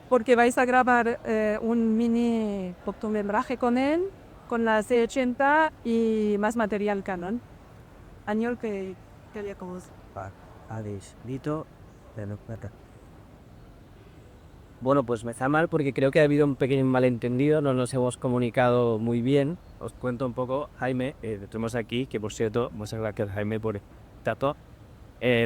porque vais a grabar un mini cortometraje con él, con la C80 y más material Canon. Año que había como... Vale, habéis dicho de no plata. Bueno, pues me está mal porque creo que ha habido un pequeño malentendido, no nos hemos comunicado muy bien. Os cuento un poco, Jaime, tenemos aquí, que por cierto, muchas gracias Jaime por el dato.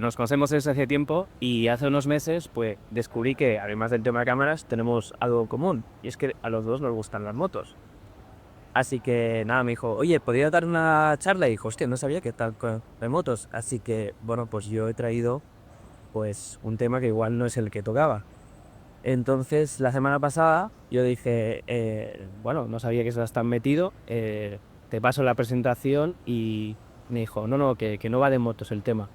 Nos conocemos desde hace tiempo y hace unos meses pues descubrí que además del tema de cámaras tenemos algo en común y es que a los dos nos gustan las motos. Así que nada, me dijo, oye, ¿podría dar una charla? Y dijo, hostia, no sabía que tal de motos. Así que bueno, pues yo he traído pues un tema que igual no es el que tocaba. Entonces la semana pasada yo dije, bueno, no sabía que estás tan metido, te paso la presentación y me dijo, no, no, que no va de motos el tema,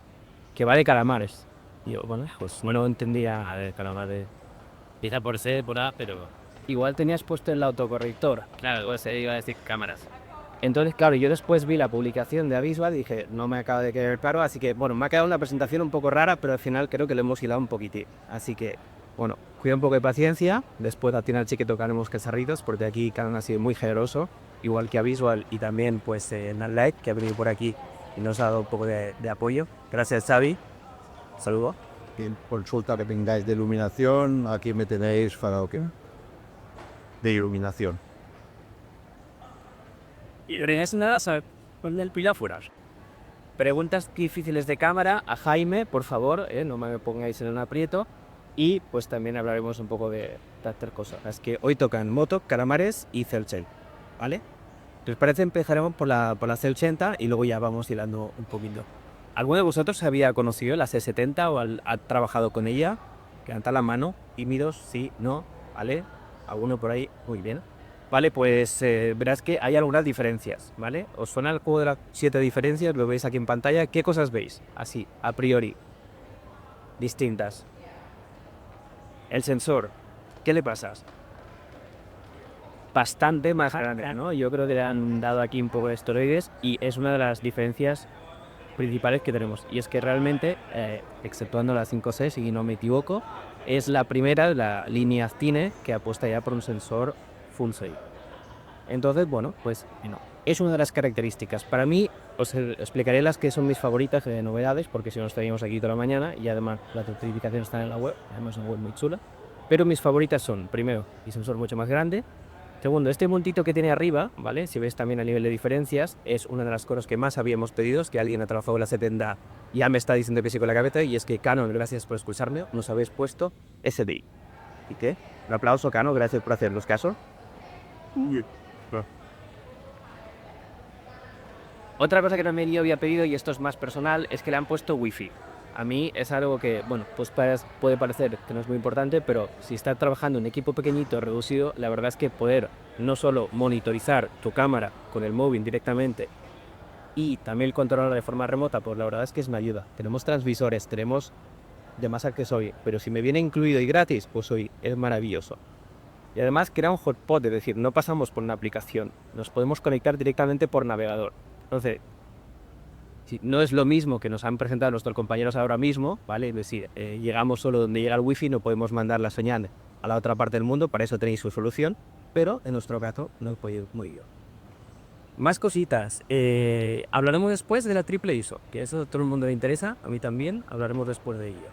que va de calamares. Y yo, bueno, pues no entendía de calamares. Empieza por C, por A, pero... Igual tenías puesto el autocorrector. Claro, pues iba a decir cámaras. Entonces, claro, yo después vi la publicación de Avisval y dije, no me acaba de quedar claro, así que, bueno, me ha quedado una presentación un poco rara, pero al final creo que lo hemos hilado un poquitín. Así que, bueno, cuida un poco de paciencia, después al final sí que tocaremos quesarritos, porque aquí Canon ha sido muy generoso, igual que Avisval y también, pues, Nightlight, que ha venido por aquí y nos ha dado un poco de apoyo. Gracias, Xavi. Saludo. Consulta que tengáis de iluminación, aquí me tenéis para lo que de iluminación. Y es nada, ponle el pila fuera. Preguntas difíciles de cámara a Jaime, por favor, no me pongáis en un aprieto. Y pues también hablaremos un poco de otras cosas. Es que hoy tocan moto, calamares y C80, ¿vale? ¿Les parece? Empezaremos por la C80 y luego ya vamos hilando un poquito. ¿Alguno de vosotros había conocido la C70 o ha trabajado con ella? Levanta la mano, tímidos, sí, no, ¿vale? ¿Alguno por ahí? Muy bien. Vale, pues verás que hay algunas diferencias, ¿vale? ¿Os suena el juego de las 7 diferencias? Lo veis aquí en pantalla. ¿Qué cosas veis? Así, a priori. Distintas. El sensor, ¿qué le pasa? Bastante más grande, ¿no? Yo creo que le han dado aquí un poco de esteroides y es una de las diferencias principales que tenemos. Y es que realmente, exceptuando la 5C, si no me equivoco, es la primera de la línea Cine que apuesta ya por un sensor full sail. Entonces, bueno, pues no. Es una de las características. Para mí, os explicaré las que son mis favoritas de novedades, porque si no estaríamos aquí toda la mañana y además las certificaciones están en la web, además es una web muy chula. Pero mis favoritas son, primero, el sensor mucho más grande. Segundo, este montito que tiene arriba, ¿vale? Si ves también a nivel de diferencias, es una de las cosas que más habíamos pedido, es que alguien ha trabajado en la 70 ya me está diciendo que sí con la cabeza, y es que Canon, gracias por escucharme, nos habéis puesto SDI. ¿Y qué? Un aplauso, Canon, gracias por hacernos caso. Otra cosa que también yo había pedido, y esto es más personal, es que le han puesto wifi. A mí es algo que, bueno, pues puede parecer que no es muy importante, pero si estás trabajando en un equipo pequeñito, reducido, la verdad es que poder no solo monitorizar tu cámara con el móvil directamente y también controlarla de forma remota, pues la verdad es que es una ayuda. Tenemos transmisores, tenemos de más que soy, pero si me viene incluido y gratis, pues hoy es maravilloso. Y además crea un hotspot, es decir, no pasamos por una aplicación, nos podemos conectar directamente por navegador. Entonces, no es lo mismo que nos han presentado nuestros compañeros ahora mismo, ¿vale? Es decir, llegamos solo donde llega el wifi, no podemos mandar la señal a la otra parte del mundo, para eso tenéis su solución, pero en nuestro caso no podéis muy bien. Más cositas, hablaremos después de la triple ISO, que eso a todo el mundo le interesa, a mí también, hablaremos después de ello.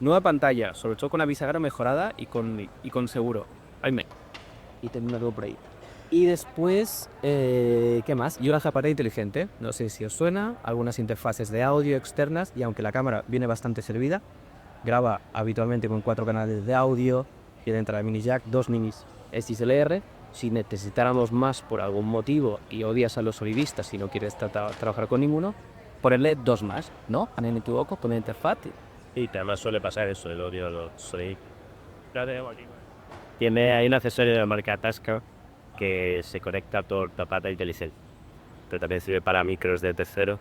Nueva pantalla, sobre todo con la bisagra mejorada y con seguro. Y termino algo por ahí. Y después, ¿qué más? Y una zapatilla inteligente, no sé si os suena, algunas interfaces de audio externas, y aunque la cámara viene bastante servida, graba habitualmente con 4 canales de audio, tiene entrada mini jack, 2 minis XLR. Si necesitáramos más por algún motivo y odias a los sonidistas y no quieres trabajar con ninguno, ponerle 2 más, ¿no? ¿No me equivoco? Con la interfaz. Y además suele pasar eso, el odio a los Sonic. Hay un accesorio de la marca Tasca que se conecta por zapata inteligente, pero también sirve para micros de tercero,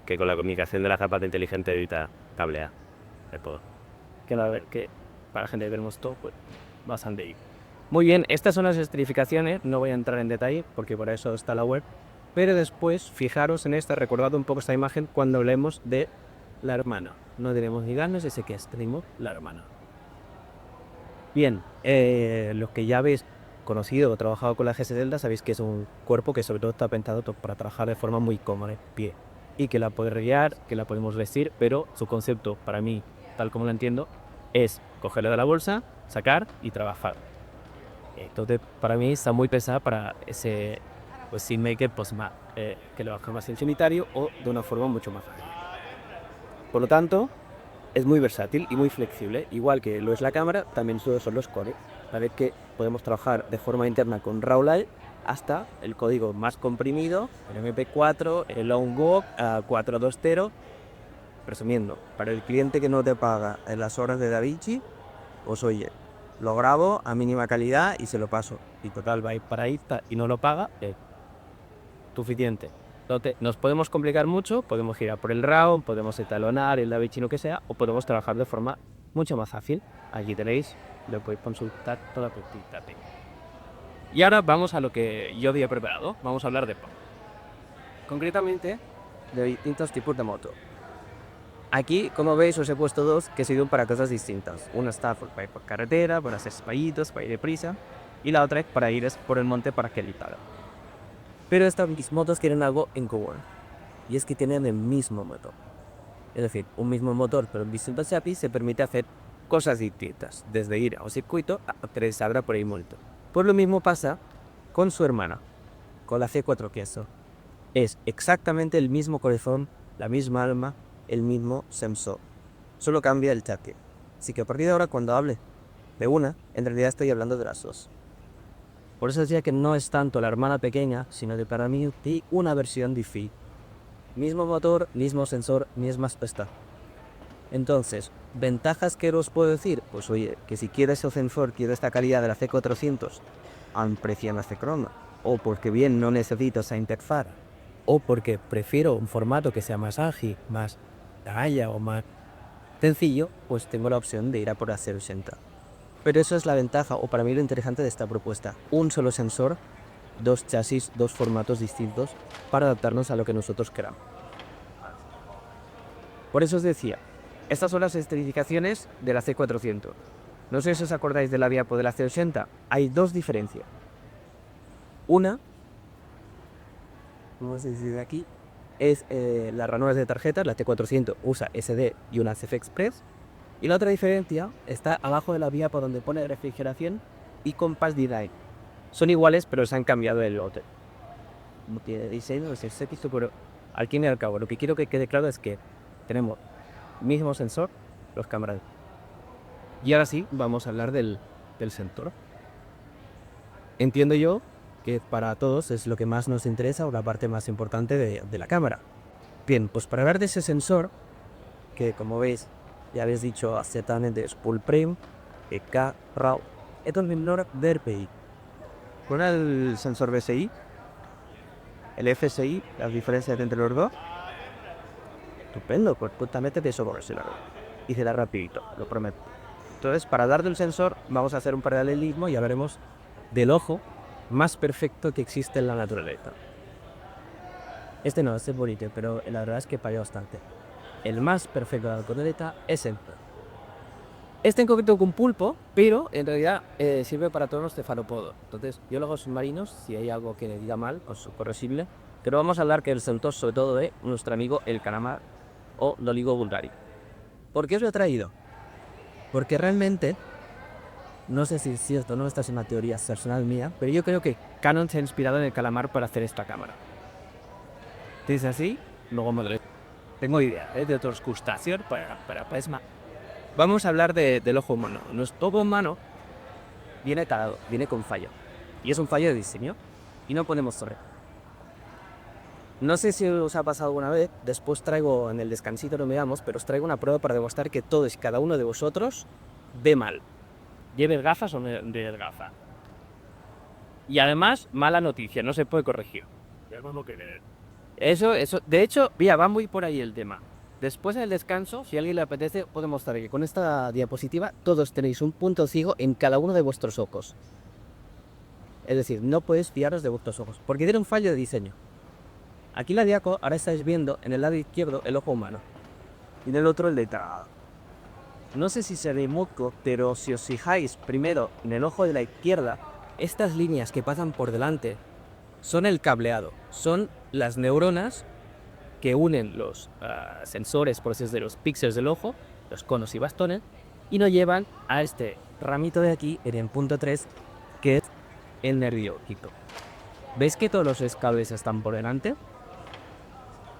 que con la comunicación de la zapata inteligente evita cablear el poder. Que para la gente que tenemos todo, pues bastante ahí. Muy bien, estas son las certificaciones, no voy a entrar en detalle porque por eso está la web, pero después fijaros en esta, recordad un poco esta imagen cuando hablemos de la hermana. No tenemos ni ganas de ese que es, tenemos la hermana. Bien, los que ya habéis conocido o trabajado con la GS Delta sabéis que es un cuerpo que sobre todo está pensado para trabajar de forma muy cómoda, en pie. Y que la podéis guiar, que la podemos vestir, pero su concepto para mí, tal como lo entiendo, es cogerla de la bolsa, sacar y trabajar. Entonces, para mí está muy pesada para ese pues, sin make pues, más, que lo haga más en solitario o de una forma mucho más fácil. Por lo tanto, es muy versátil y muy flexible, igual que lo es la cámara, también son los cores. Sabéis que podemos trabajar de forma interna con RAW Light hasta el código más comprimido, el MP4, el OwnWalk a 420. Resumiendo, para el cliente que no te paga en las horas de DaVinci, pues oye, lo grabo a mínima calidad y se lo paso. Y total, va a ir para ahí y no lo paga, suficiente. Entonces, nos podemos complicar mucho, podemos girar por el RAW, podemos etalonar el DaVinci lo que sea, o podemos trabajar de forma mucho más fácil. Aquí tenéis, lo podéis consultar toda la práctica. Y ahora vamos a lo que yo había preparado, vamos a hablar de POM. Concretamente, de distintos tipos de moto. Aquí, como veis, os he puesto dos que sirven para cosas distintas. Una está para ir por carretera, para hacer espaillitos, para ir deprisa, y la otra es para ir por el monte para agilizar. Pero estas motos tienen algo en común, y es que tienen el mismo motor. Es decir, un mismo motor, pero en distintos chassis se permite hacer cosas distintas, desde ir a un circuito a atravesar por ahí molto. Pues lo mismo pasa con su hermana, con la C4 Queso. Es exactamente el mismo corazón, la misma alma, el mismo sensor. Solo cambia el chassis. Así que a partir de ahora, cuando hable de una, en realidad estoy hablando de las dos. Por eso decía que no es tanto la hermana pequeña, sino que para mí hay una versión diferente. Mismo motor, mismo sensor, misma pesta. Entonces, ¿ventajas que os puedo decir? Pues oye, que si quieres el sensor, quieres esta calidad de la C400, aprecia la C-Chroma. O porque bien no necesito esa interfaz. O porque prefiero un formato que sea más ágil, más talla o más sencillo, pues tengo la opción de ir a por la C80. Pero eso es la ventaja, o para mí lo interesante de esta propuesta. Un solo sensor, dos chasis, dos formatos distintos para adaptarnos a lo que nosotros queramos. Por eso os decía, estas son las especificaciones de la C400. No sé si os acordáis de la Diapo de la C80. Hay dos diferencias. Una, vamos a decir aquí, es las ranuras de tarjetas. La T400 usa SD y una CF Express. Y la otra diferencia está abajo de la vía por donde pone refrigeración y Compass Design. Son iguales, pero se han cambiado el lote. No tiene diseño, no sé si pero al fin y al cabo, lo que quiero que quede claro es que tenemos mismo sensor, los cámaras. Y ahora sí, vamos a hablar del sensor. Entiendo yo que para todos es lo que más nos interesa o la parte más importante de la cámara. Bien, pues para hablar de ese sensor, que como veis, ya habéis dicho exactamente es full frame, EK, RAW, esto es menor de RPI. Con el sensor BSI, el FSI, las diferencias entre los dos. Estupendo, pues justamente de eso vamos a hablar. Y será rapidito, lo prometo. Entonces, para dar del sensor, vamos a hacer un paralelismo y ya veremos del ojo más perfecto que existe en la naturaleza. Este no, este es bonito, pero la verdad es que falla bastante. El más perfecto de la naturaleza es el. Este en concreto con pulpo, pero en realidad sirve para todos los cefalópodos. Entonces, biólogos submarinos, si hay algo que le diga mal, pues corregible. Pero vamos a hablar que el sensor, sobre todo, de nuestro amigo el calamar o Loligo vulgari. ¿Por qué os lo he traído? Porque realmente, no sé si es cierto, no, esta es una teoría personal mía, pero yo creo que Canon se ha inspirado en el calamar para hacer esta cámara. Si es así, luego me lo tengo idea de otros crustáceos para plasma. Vamos a hablar del ojo humano. Nuestro ojo humano viene talado, viene con fallo. Y es un fallo de diseño. Y no ponemos torre. No sé si os ha pasado alguna vez, después traigo en el descansito, no me veamos, pero os traigo una prueba para demostrar que todos y cada uno de vosotros ve mal. Lleves gafas o no lleves gafas. Y además, mala noticia, no se puede corregir. Eso, de hecho, mira, va muy por ahí el tema. Después del descanso, si a alguien le apetece, puedo mostrar que con esta diapositiva todos tenéis un punto ciego en cada uno de vuestros ojos. Es decir, no podéis fiaros de vuestros ojos, porque tiene un fallo de diseño. Aquí la diaco, ahora estáis viendo en el lado izquierdo el ojo humano, y en el otro el de talado. no sé si se ve mucho, pero si os fijáis primero en el ojo de la izquierda, estas líneas que pasan por delante son el cableado, son las neuronas que unen los sensores, por así decirlo, los píxeles del ojo, los conos y bastones, y nos llevan a este ramito de aquí, en el punto 3, que es el nervio óptico. ¿Veis que todos los cables están por delante?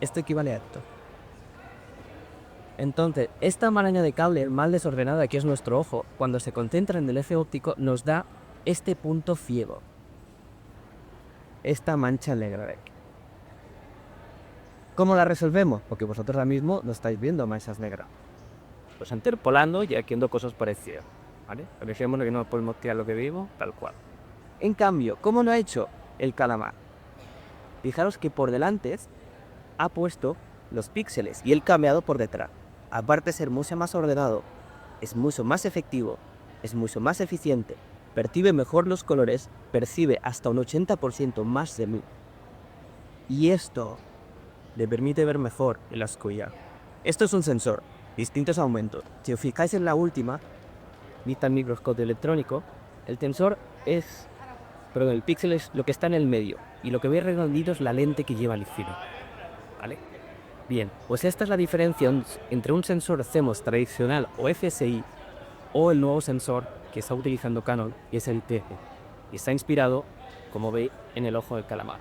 Esto equivale a esto. Entonces, esta maraña de cable mal desordenada que es nuestro ojo, cuando se concentra en el eje óptico, nos da este punto ciego. Esta mancha negra de aquí. ¿Cómo la resolvemos? Porque vosotros ahora mismo no estáis viendo manchas negras. Pues interpolando y haciendo cosas parecidas, ¿vale? Dejemos que no podemos tirar lo que vimos, tal cual. En cambio, ¿cómo lo ha hecho el calamar? Fijaros que por delante ha puesto los píxeles y el cableado por detrás. Aparte de ser mucho más ordenado, es mucho más efectivo, es mucho más eficiente, percibe mejor los colores, percibe hasta un 80% más de luz. Y esto le permite ver mejor en la oscuridad. Esto es un sensor, distintos aumentos. Si os fijáis en la última, vista en microscopio electrónico, el píxel es lo que está en el medio, y lo que veis redondito es la lente que lleva el cine, ¿vale? Bien, pues esta es la diferencia entre un sensor CMOS tradicional o FSI o el nuevo sensor que está utilizando Canon, que es el TF, y está inspirado, como veis, en el ojo del calamar.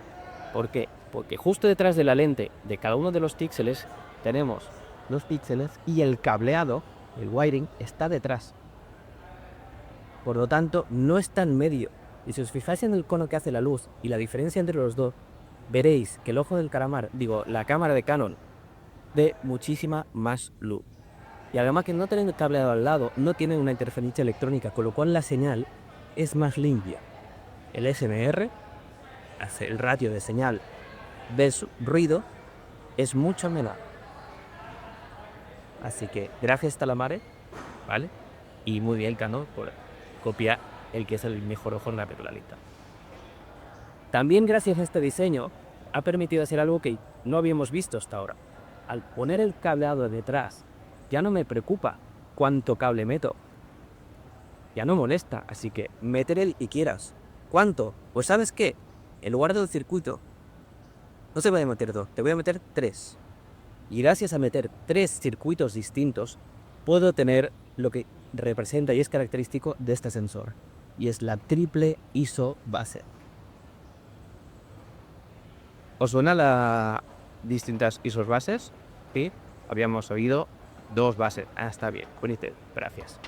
¿Por qué? Porque justo detrás de la lente de cada uno de los píxeles tenemos los píxeles y el cableado, el wiring, está detrás. Por lo tanto, no está en medio. Y si os fijáis en el cono que hace la luz y la diferencia entre los dos, veréis que el ojo del calamar, la cámara de Canon, de muchísima más luz. Y además que no tienen el cableado al lado, no tienen una interferencia electrónica, con lo cual la señal es más limpia. El SMR, hace el ratio de señal versus ruido, es mucho menor. Así que gracias Calamare, ¿vale? Y muy bien Canon por copiar el que es el mejor ojo en la película. También gracias a este diseño ha permitido hacer algo que no habíamos visto hasta ahora. Al poner el cableado detrás, ya no me preocupa cuánto cable meto. Ya no molesta, así que meter el que quieras. ¿Cuánto? Pues ¿sabes qué? En lugar del circuito, no se voy a meter 2, te voy a meter 3. Y gracias a meter 3 circuitos distintos, puedo tener lo que representa y es característico de este sensor. Y es la triple ISO base. ¿Os suena las distintas ISOs bases? Sí, habíamos oído 2 bases. Ah, está bien, bonito, gracias.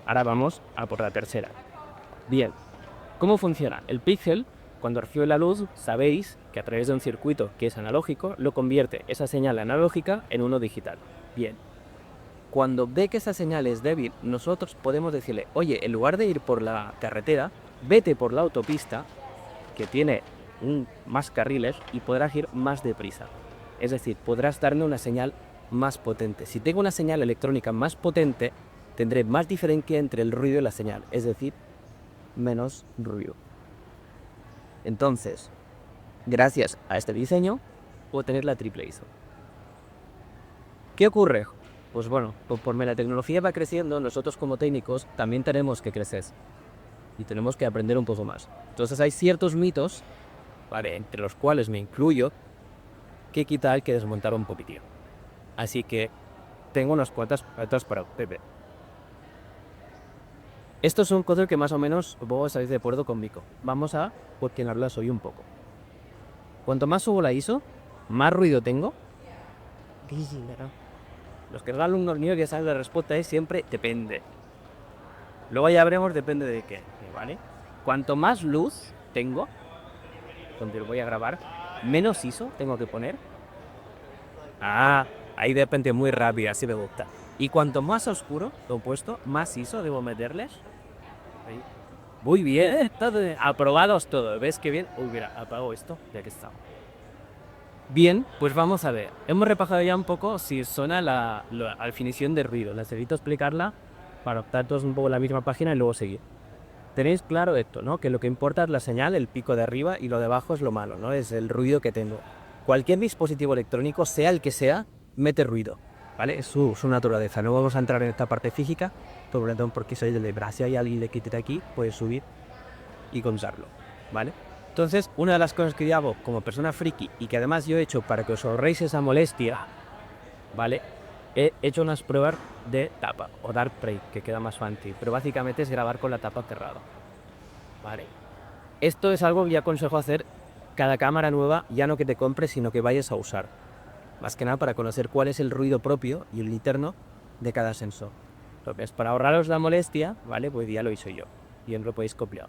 Ahora vamos a por la tercera. Bien, ¿cómo funciona? El píxel, cuando recibe la luz, sabéis que a través de un circuito que es analógico, lo convierte esa señal analógica en uno digital. Bien, cuando ve que esa señal es débil, nosotros podemos decirle, oye, en lugar de ir por la carretera, vete por la autopista, que tiene más carriles, y podrás ir más deprisa. Es decir, podrás darme una señal más potente. Si tengo una señal electrónica más potente, tendré más diferencia entre el ruido y la señal, es decir, menos ruido. Entonces, gracias a este diseño, puedo tener la triple ISO. ¿Qué ocurre? Pues bueno, conforme la tecnología va creciendo, nosotros como técnicos también tenemos que crecer y tenemos que aprender un poco más. Entonces hay ciertos mitos, ¿vale?, entre los cuales me incluyo, que quitar, que desmontar un poquitín. Así que tengo unas cuantas patas para Pepe. Estos son cosas que más o menos vos estáis de acuerdo conmigo. Vamos a cuestionarlas hoy un poco. Cuanto más subo la ISO, más ruido tengo. Los que son alumnos míos ya saben, la respuesta es siempre depende. Luego ya veremos depende de qué, ¿vale? Cuanto más luz tengo, donde lo voy a grabar, menos ISO tengo que poner. Ah, ahí depende muy rápido, así me gusta. Y cuanto más oscuro lo he puesto, más ISO debo meterles. Ahí. Muy bien, aprobados todos. ¿Ves qué bien? Uy, mira, apago esto, ya que está. Bien, pues vamos a ver. Hemos repasado ya un poco si suena la definición de ruido. Necesito explicarla para optar todos un poco la misma página y luego seguir. Tenéis claro esto, ¿no? Que lo que importa es la señal, el pico de arriba, y lo de abajo es lo malo, ¿no? Es el ruido que tengo. Cualquier dispositivo electrónico, sea el que sea, mete ruido. ¿vale? Es su naturaleza. No vamos a entrar en esta parte física, sobre todo porque soy de Brasil, si hay alguien que quite aquí, puedes subir y contarlo, ¿vale? Entonces, una de las cosas que yo hago como persona friki y que además yo he hecho para que os ahorréis esa molestia, ¿vale? He hecho unas pruebas de tapa o dark play, que queda más fancy, pero básicamente es grabar con la tapa cerrada, ¿vale? Esto es algo que yo aconsejo hacer cada cámara nueva, ya no que te compres, sino que vayas a usar. Más que nada para conocer cuál es el ruido propio y el interno de cada sensor. Entonces, para ahorraros la molestia, ¿vale? Pues ya lo hice yo. Y lo podéis copiar.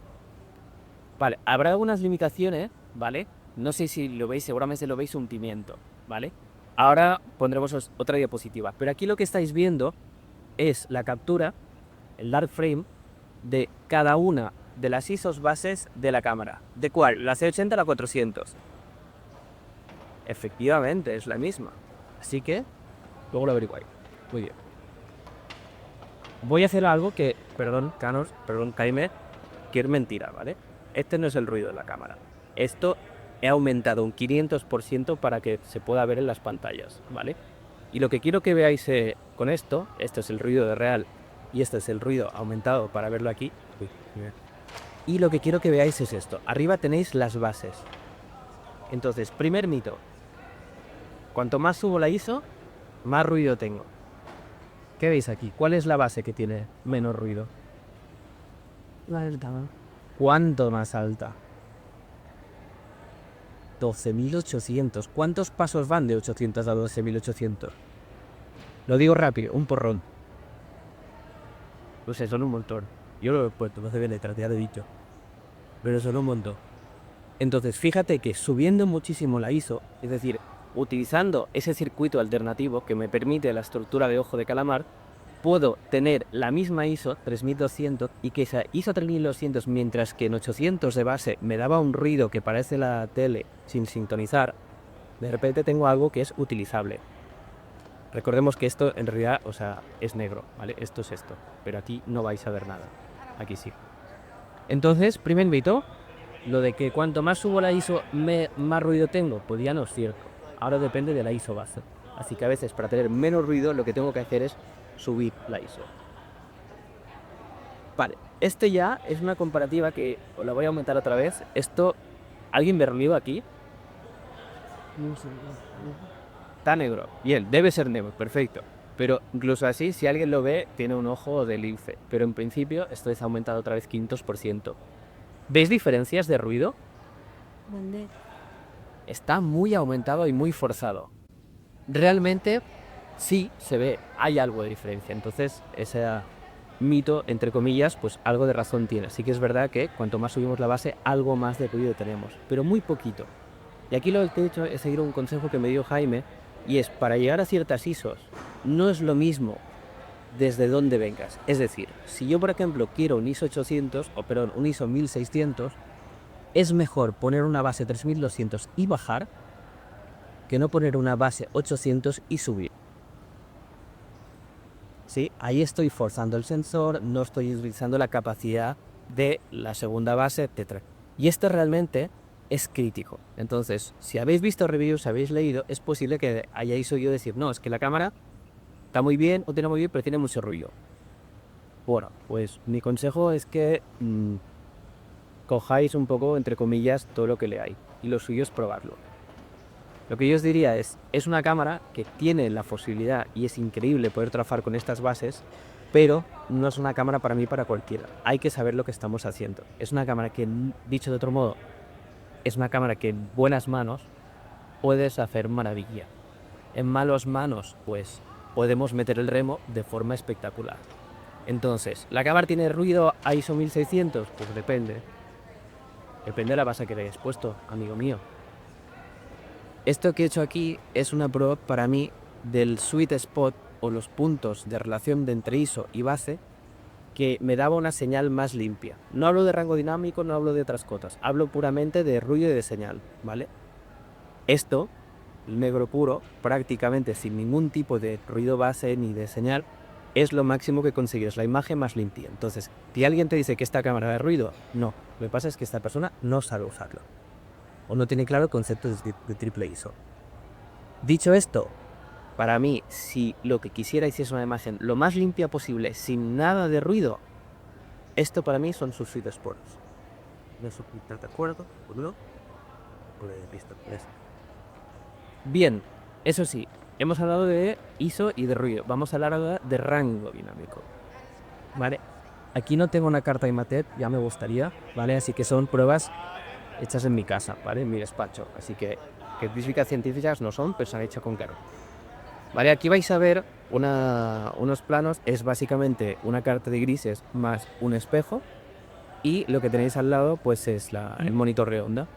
Vale, habrá algunas limitaciones, ¿vale? No sé si lo veis, seguramente lo veis un pimiento, ¿vale? Ahora pondremos otra diapositiva. Pero aquí lo que estáis viendo es la captura, el dark frame, de cada una de las ISOs bases de la cámara. ¿De cuál? La C80 o la 400. Efectivamente, es la misma. Así que, luego lo averiguáis. Muy bien. Voy a hacer algo que, perdón, Canos, perdón, Jaime, que es mentira, ¿vale? Este no es el ruido de la cámara. Esto he aumentado un 500% para que se pueda ver en las pantallas, ¿vale? Y lo que quiero que veáis con esto es el ruido de real y este es el ruido aumentado para verlo aquí. Uy, y lo que quiero que veáis es esto. Arriba tenéis las bases. Entonces, primer mito. Cuanto más subo la ISO, más ruido tengo. ¿Qué veis aquí? ¿Cuál es la base que tiene menos ruido? La alta. ¿Cuánto más alta? 12.800. ¿Cuántos pasos van de 800 a 12.800? Lo digo rápido, un porrón. No sé, son un montón. Yo lo he puesto, no se ve letras, ya lo he dicho. Pero son un montón. Entonces, fíjate que subiendo muchísimo la ISO, es decir, utilizando ese circuito alternativo que me permite la estructura de ojo de calamar, puedo tener la misma ISO 3200 y que esa ISO 3200, mientras que en 800 de base me daba un ruido que parece la tele sin sintonizar, de repente tengo algo que es utilizable. Recordemos que esto en realidad, o sea, es negro, ¿vale? Esto es esto, pero aquí no vais a ver nada. Aquí sí. Entonces, primer mito, lo de que cuanto más subo la ISO, más ruido tengo, pues ya no es cierto. Ahora depende de la ISO base. Así que a veces para tener menos ruido lo que tengo que hacer es subir la ISO. Vale, este ya es una comparativa que os la voy a aumentar otra vez. Esto, ¿alguien ve relieve aquí? Está negro. Bien, debe ser negro, perfecto. Pero incluso así, si alguien lo ve, tiene un ojo de lince. Pero en principio esto es aumentado otra vez 500%. ¿Veis diferencias de ruido? ¿Dónde? Está muy aumentado y muy forzado. Realmente sí se ve, hay algo de diferencia. Entonces ese mito, entre comillas, pues algo de razón tiene. Así que es verdad que cuanto más subimos la base, algo más de ruido tenemos, pero muy poquito. Y aquí lo que he hecho es seguir un consejo que me dio Jaime, y es para llegar a ciertas ISOs, no es lo mismo desde donde vengas. Es decir, si yo por ejemplo quiero un ISO 800, o perdón, un ISO 1600, es mejor poner una base 3200 y bajar que no poner una base 800 y subir. ¿Sí? Ahí estoy forzando el sensor, no estoy utilizando la capacidad de la segunda base, etc. Y esto realmente es crítico. Entonces, si habéis visto reviews, habéis leído, es posible que hayáis oído decir, no, es que la cámara está muy bien o tiene muy bien, pero tiene mucho ruido. Bueno, pues mi consejo es que cojáis un poco, entre comillas, todo lo que leáis. Y lo suyo es probarlo. Lo que yo os diría es una cámara que tiene la posibilidad, y es increíble poder trabajar con estas bases, pero no es una cámara para mí, para cualquiera. Hay que saber lo que estamos haciendo. Es una cámara que, dicho de otro modo, es una cámara que en buenas manos puedes hacer maravilla. En malas manos, pues, podemos meter el remo de forma espectacular. Entonces, ¿la cámara tiene ruido a ISO 1600? Pues depende. Depende de la base que le hayas puesto, amigo mío. Esto que he hecho aquí es una prueba para mí del sweet spot o los puntos de relación de entre ISO y base que me daba una señal más limpia. No hablo de rango dinámico, no hablo de otras cosas, hablo puramente de ruido y de señal, ¿vale? Esto, el negro puro, prácticamente sin ningún tipo de ruido base ni de señal, es lo máximo que consigues, la imagen más limpia. Entonces, si alguien te dice que esta cámara da ruido, no. Lo que pasa es que esta persona no sabe usarlo. O no tiene claro el concepto de triple ISO. Dicho esto, Para mí, si lo que quisierais es una imagen lo más limpia posible, sin nada de ruido, esto para mí son sus sweet spots. ¿No estás de acuerdo? ¿O no? Bien, eso sí, hemos hablado de ISO y de ruido. Vamos a hablar ahora de rango dinámico. ¿Vale? Aquí no tengo una carta Imatet, ya me gustaría, ¿vale? Así que son pruebas hechas en mi casa, ¿vale? En mi despacho. Así que físicas científicas no son, pero se han hecho con caro. Vale, aquí vais a ver unos planos, es básicamente una carta de grises más un espejo y lo que tenéis al lado pues es el monitor de onda.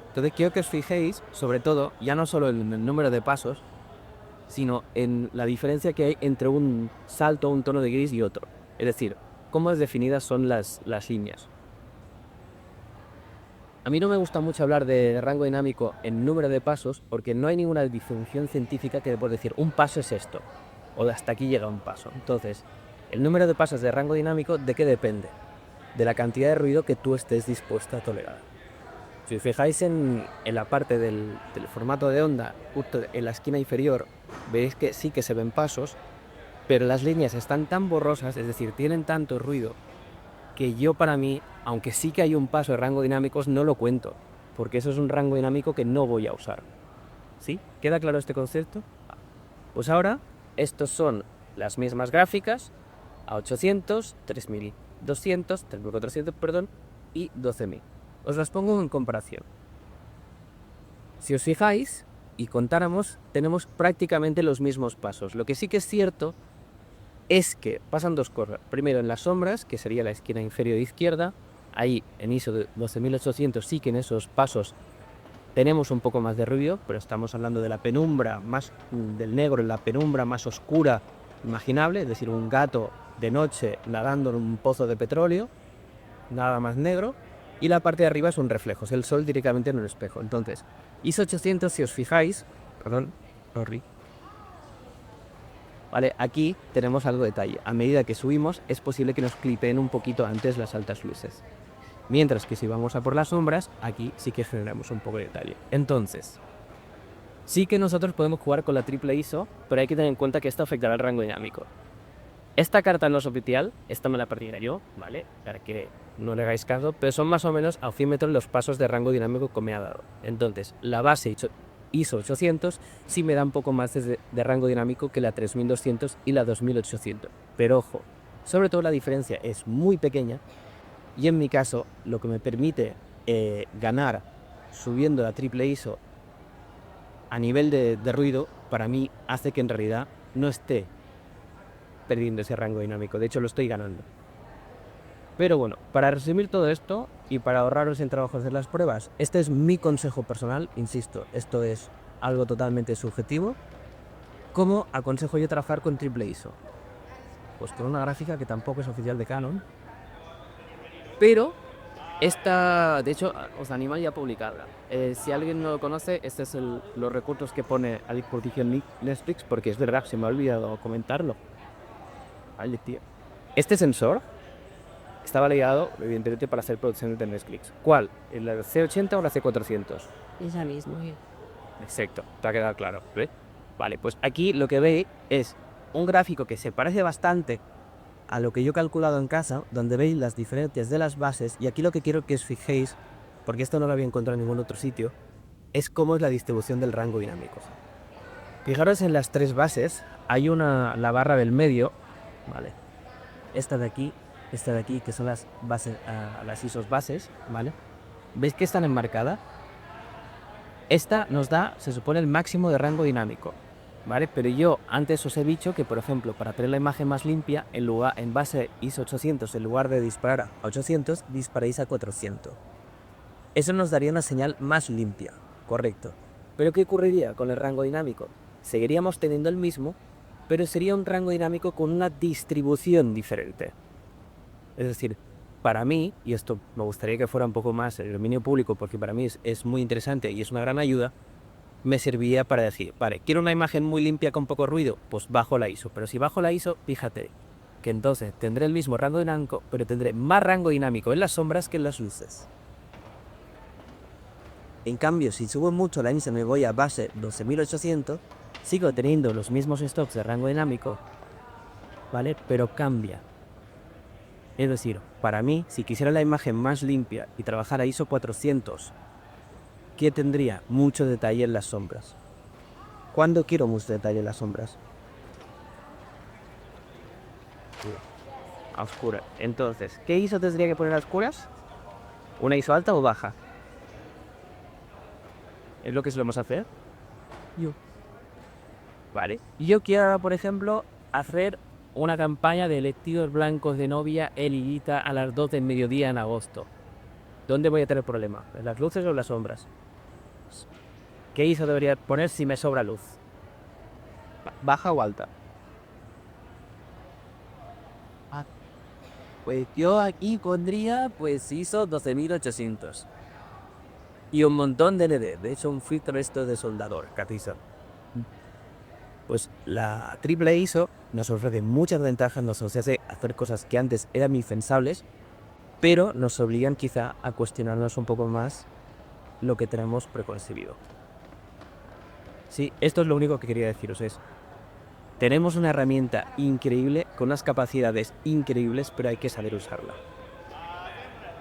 Entonces quiero que os fijéis, sobre todo, ya no solo en el número de pasos, sino en la diferencia que hay entre un salto, un tono de gris y otro. Es decir, cómo definidas son las líneas. A mí no me gusta mucho hablar de rango dinámico en número de pasos porque no hay ninguna definición científica que pueda decir un paso es esto o de hasta aquí llega un paso. Entonces, el número de pasos de rango dinámico, ¿de qué depende? De la cantidad de ruido que tú estés dispuesto a tolerar. Si os fijáis en la parte del formato de onda, justo en la esquina inferior, veis que sí que se ven pasos, pero las líneas están tan borrosas, es decir, tienen tanto ruido, que yo para mí, aunque sí que hay un paso de rango dinámicos, no lo cuento, porque eso es un rango dinámico que no voy a usar. ¿Sí? ¿Queda claro este concepto? Pues ahora, estos son las mismas gráficas, a 800, 3200, 3400, perdón, y 12000. Os las pongo en comparación. Si os fijáis y contáramos, tenemos prácticamente los mismos pasos. Lo que sí que es cierto es que pasan dos cosas. Primero, en las sombras, que sería la esquina inferior izquierda, ahí en ISO de 12800 sí que en esos pasos tenemos un poco más de ruido, pero estamos hablando de la penumbra más del negro, la penumbra más oscura imaginable, es decir, un gato de noche nadando en un pozo de petróleo, nada más negro, y la parte de arriba es un reflejo, es el sol directamente en un espejo. Entonces, ISO 800, si os fijáis, perdón, sorry. Vale, aquí tenemos algo de detalle. A medida que subimos, es posible que nos clipeen un poquito antes las altas luces. Mientras que si vamos a por las sombras, aquí sí que generamos un poco de detalle. Entonces, sí que nosotros podemos jugar con la triple ISO, pero hay que tener en cuenta que esto afectará al rango dinámico. Esta carta no es oficial, esta me la perdiera yo, ¿vale? Para que no le hagáis caso, pero son más o menos a oxímetro los pasos de rango dinámico que me ha dado. Entonces, la base ISO 800 sí me da un poco más de rango dinámico que la 3200 y la 2800. Pero ojo, sobre todo la diferencia es muy pequeña y en mi caso lo que me permite ganar subiendo la triple ISO a nivel de ruido, para mí hace que en realidad no esté perdiendo ese rango dinámico, de hecho lo estoy ganando. Pero bueno, para resumir todo esto y para ahorraros en trabajos de las pruebas, este es mi consejo personal, insisto, esto es algo totalmente subjetivo. ¿Cómo aconsejo yo trabajar con triple ISO? Pues con una gráfica que tampoco es oficial de Canon, pero esta, de hecho, os animo ya a publicarla. Si alguien no lo conoce, este es los recursos que pone a disposición Netflix, porque es verdad, se me ha olvidado comentarlo. Vale, tío. Este sensor estaba ligado, evidentemente, para hacer producciones de Netflix. ¿Cuál? ¿La C80 o la C400? Esa misma. Exacto, te ha quedado claro, ¿ves? Vale, pues aquí lo que veis es un gráfico que se parece bastante a lo que yo he calculado en casa, donde veis las diferencias de las bases, y aquí lo que quiero que os fijéis, porque esto no lo había encontrado en ningún otro sitio, es cómo es la distribución del rango dinámico. Fijaros en las tres bases, hay la barra del medio, ¿vale? Esta de aquí, que son las bases, las ISOs bases, ¿vale? ¿Veis que están enmarcadas? Esta nos da, se supone, el máximo de rango dinámico, ¿vale? Pero yo antes os he dicho que, por ejemplo, para tener la imagen más limpia, en base ISO 800, en lugar de disparar a 800, disparéis a 400. Eso nos daría una señal más limpia, correcto. Pero ¿qué ocurriría con el rango dinámico? Seguiríamos teniendo el mismo, pero sería un rango dinámico con una distribución diferente. Es decir, para mí, y esto me gustaría que fuera un poco más el dominio público, porque para mí es muy interesante y es una gran ayuda, me serviría para decir, vale, quiero una imagen muy limpia con poco ruido, pues bajo la ISO. Pero si bajo la ISO, fíjate que entonces tendré el mismo rango dinámico, pero tendré más rango dinámico en las sombras que en las luces. En cambio, si subo mucho la ISO, me voy a base 12800, Sigo teniendo los mismos stocks de rango dinámico, ¿vale? Pero cambia. Es decir, para mí, si quisiera la imagen más limpia y trabajar a ISO 400, ¿qué tendría? Mucho detalle en las sombras. ¿Cuándo quiero mucho detalle en las sombras? A oscuras. Entonces, ¿qué ISO tendría que poner a oscuras? ¿Una ISO alta o baja? ¿Es lo que solemos hacer? Yo. Vale. Yo quiero, por ejemplo, hacer una campaña de vestidos blancos de novia elidita a las 2 del mediodía en agosto. ¿Dónde voy a tener problema? ¿En las luces o en las sombras? ¿Qué ISO debería poner si me sobra luz? ¿Baja o alta? Pues yo aquí pondría, pues ISO 12800. Y un montón de ND, de hecho un filtro esto de soldador, catiza. Pues la triple ISO nos ofrece muchas ventajas, nos hace hacer cosas que antes eran impensables, pero nos obligan quizá a cuestionarnos un poco más lo que tenemos preconcebido. Sí, esto es lo único que quería deciros, tenemos una herramienta increíble, con unas capacidades increíbles, pero hay que saber usarla.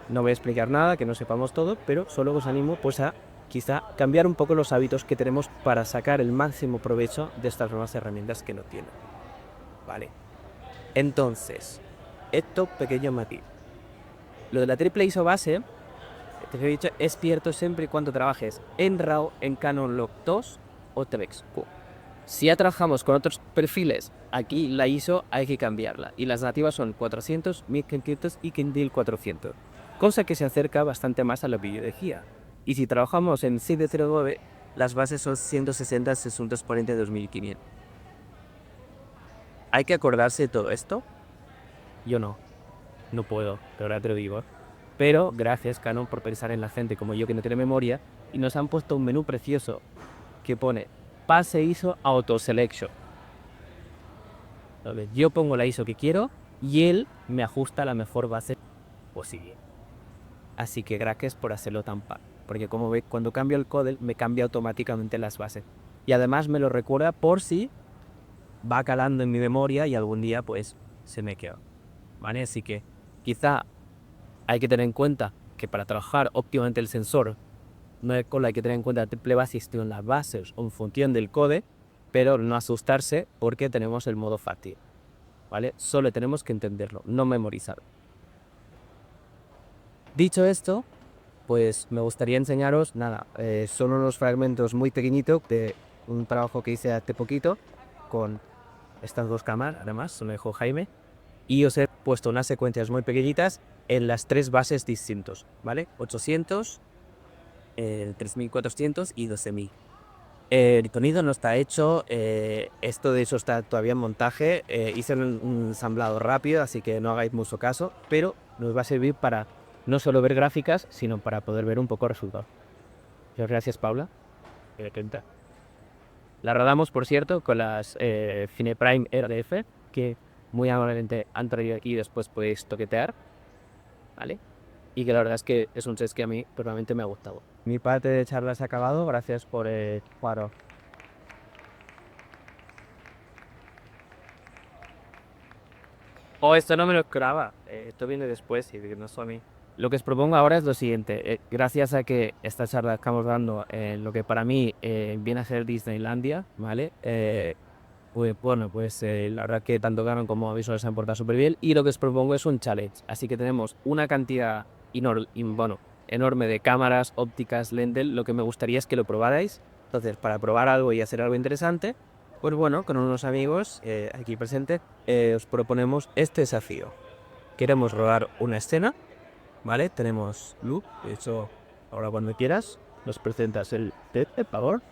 No voy a explicar nada, que no sepamos todo, pero solo os animo pues a quizá cambiar un poco los hábitos que tenemos para sacar el máximo provecho de estas nuevas herramientas que nos tienen. Vale. Entonces, esto pequeño matiz. Lo de la triple ISO base, te he dicho, es cierto siempre y cuando trabajes en RAW, en Canon Log 2 o TVXQ. Si ya trabajamos con otros perfiles, aquí la ISO hay que cambiarla. Y las nativas son 400, 1500 y Kindle 400. Cosa que se acerca bastante más a la videología. Y si trabajamos en 709, las bases son 160, 640 y 2500. ¿Hay que acordarse de todo esto? Yo no puedo, pero ahora te lo digo. Pero gracias Canon por pensar en la gente como yo que no tiene memoria y nos han puesto un menú precioso que pone Pase ISO Auto Selection. Yo pongo la ISO que quiero y él me ajusta la mejor base posible. Así que gracias por hacerlo tan fácil. Porque como veis, cuando cambio el codel me cambia automáticamente las bases. Y además me lo recuerda por si va calando en mi memoria y algún día pues se me queda. ¿Vale? Así que quizá hay que tener en cuenta que para trabajar óptimamente el sensor no es con la que tener en cuenta la triple base en las bases o en función del code, pero no asustarse porque tenemos el modo fácil, ¿vale? Solo tenemos que entenderlo, no memorizarlo. Dicho esto, pues me gustaría enseñaros, son unos fragmentos muy pequeñitos de un trabajo que hice hace poquito con estas dos cámaras, además, se lo dejó Jaime, y os he puesto unas secuencias muy pequeñitas en las tres bases distintos, ¿vale? 800, 3400 y 12000. El sonido no está hecho, esto de hecho está todavía en montaje, hice un ensamblado rápido, así que no hagáis mucho caso, pero nos va a servir para no solo ver gráficas, sino para poder ver un poco el resultado. Muchas gracias, Paula. La rodamos, por cierto, con las Cineprime RDF, que muy amablemente han traído aquí y después podéis toquetear, ¿vale? Y que la verdad es que es un set que a mí personalmente me ha gustado. Mi parte de charla se ha acabado, gracias por el faro. Esto no me lo esperaba, esto viene después y no es a mí. Lo que os propongo ahora es lo siguiente, gracias a que esta charla estamos dando en lo que para mí viene a ser Disneylandia, ¿vale? Pues la verdad que tanto Canon como Visual se han portado súper bien y lo que os propongo es un challenge, así que tenemos una cantidad enorme de cámaras, ópticas, lentes, lo que me gustaría es que lo probarais. Entonces, para probar algo y hacer algo interesante, pues bueno, con unos amigos aquí presentes, os proponemos este desafío. Queremos rodar una escena, ¿vale? Tenemos Lu, de hecho, ahora cuando quieras, nos presentas el test, por favor.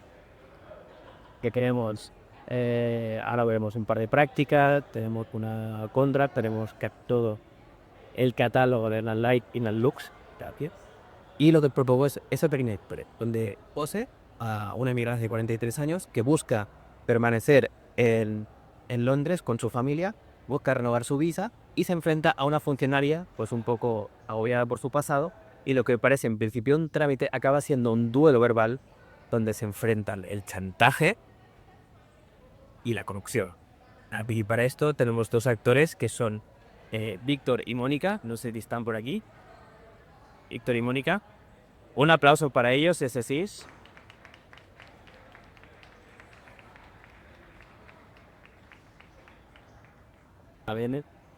Que queremos, ahora veremos un par de prácticas, tenemos una contra, tenemos todo el catálogo de las Light y las Lux, gracias. Y lo que propongo es esa pequeña historia, donde pose a una inmigrante de 43 años que busca permanecer en Londres con su familia, busca renovar su visa y se enfrenta a una funcionaria pues un poco agobiada por su pasado y lo que parece en principio un trámite acaba siendo un duelo verbal donde se enfrentan el chantaje y la conducción. Y para esto tenemos dos actores que son Víctor y Mónica, no sé si están por aquí. Víctor y Mónica. Un aplauso para ellos, ese sí.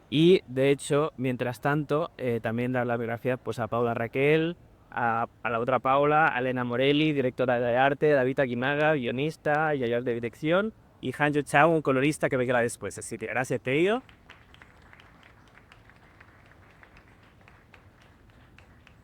Y de hecho, mientras tanto, también dar la biografía pues, a Paula Raquel, a la otra Paula, a Elena Morelli, directora de arte, David Aguinaga, guionista y ayudante de dirección, y Hanjo Chao, un colorista que vendrá después. Así que gracias, Teo.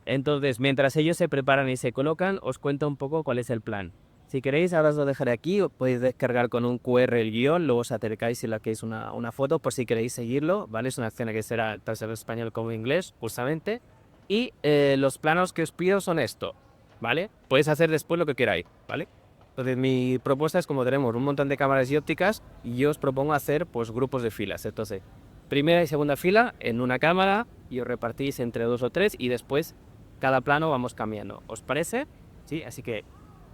Entonces, mientras ellos se preparan y se colocan, os cuento un poco cuál es el plan. Si queréis, ahora os lo dejaré aquí, os podéis descargar con un QR el guión, luego os acercáis y le hacéis una foto por si queréis seguirlo, ¿vale? Es una acción que será tanto en español como en inglés, justamente. Y los planos que os pido son esto, ¿vale? Podéis hacer después lo que queráis, ¿vale? Entonces mi propuesta es como tenemos un montón de cámaras y ópticas, y yo os propongo hacer pues grupos de filas. Entonces, primera y segunda fila en una cámara y os repartís entre 2 o 3 y después cada plano vamos cambiando. ¿Os parece? Sí, así que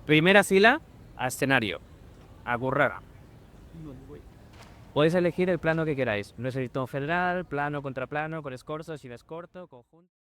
primera fila a escenario, a currar. Podéis elegir el plano que queráis. No es el tono federal, plano contra plano, con escorzo, sin escorzo, conjunto.